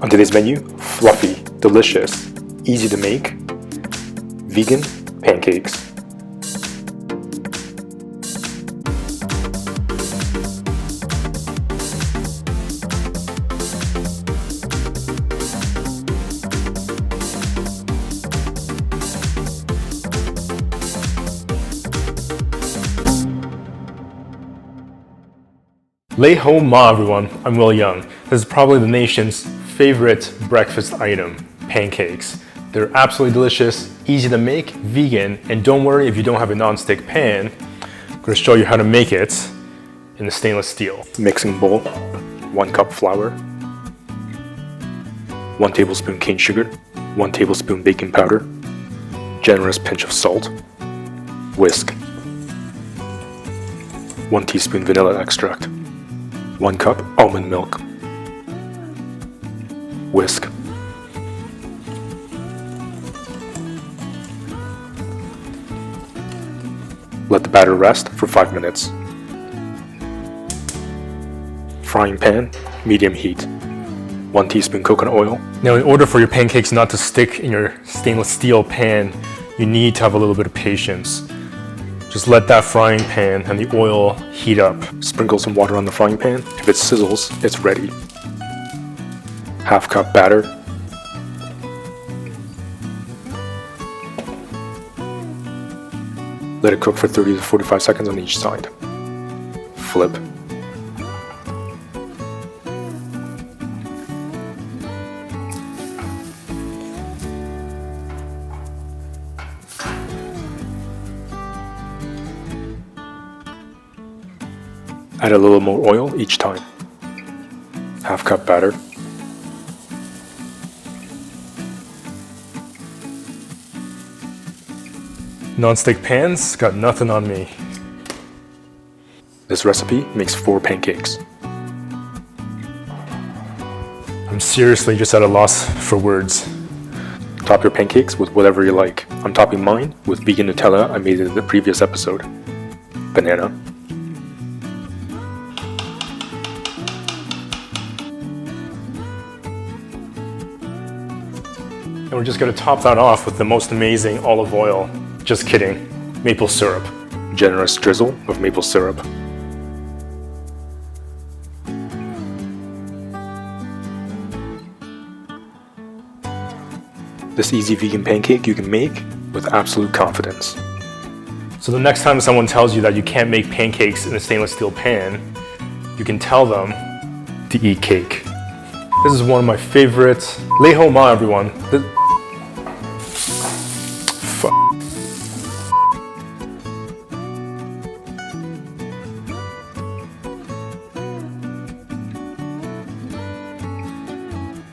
On today's menu, fluffy, delicious, easy to make, vegan pancakes. Lei hou ma, everyone. I'm Will Young. This is probably the nation's favorite breakfast item, pancakes. They're absolutely delicious, easy to make, vegan, and don't worry if you don't have a non-stick pan. I'm going to show you how to make it in the stainless steel. Mixing bowl, 1 cup flour, 1 tablespoon cane sugar, 1 tablespoon baking powder, generous pinch of salt, whisk, 1 teaspoon vanilla extract, 1 cup almond milk, whisk, let the batter rest for 5 minutes. Frying pan, medium heat, 1 teaspoon coconut oil. Now, in order for your pancakes not to stick in your stainless steel pan, you need to have a little bit of patience. Just let that frying pan and the oil heat up. Sprinkle some water on the frying pan. If it sizzles, it's ready. Half cup batter. Let it cook for 30 to 45 seconds on each side. Flip. Add a little more oil each time. Half cup batter. Non-stick pans got nothing on me. This recipe makes 4 pancakes. I'm seriously just at a loss for words. Top your pancakes with whatever you like. I'm topping mine with vegan Nutella I made in the previous episode. Banana. And we're just going to top that off with the most amazing olive oil. Just kidding. Maple syrup. Generous drizzle of maple syrup. This easy vegan pancake you can make with absolute confidence. So the next time someone tells you that you can't make pancakes in a stainless steel pan, you can tell them to eat cake. This is one of my favorites. Lei hou ma, everyone.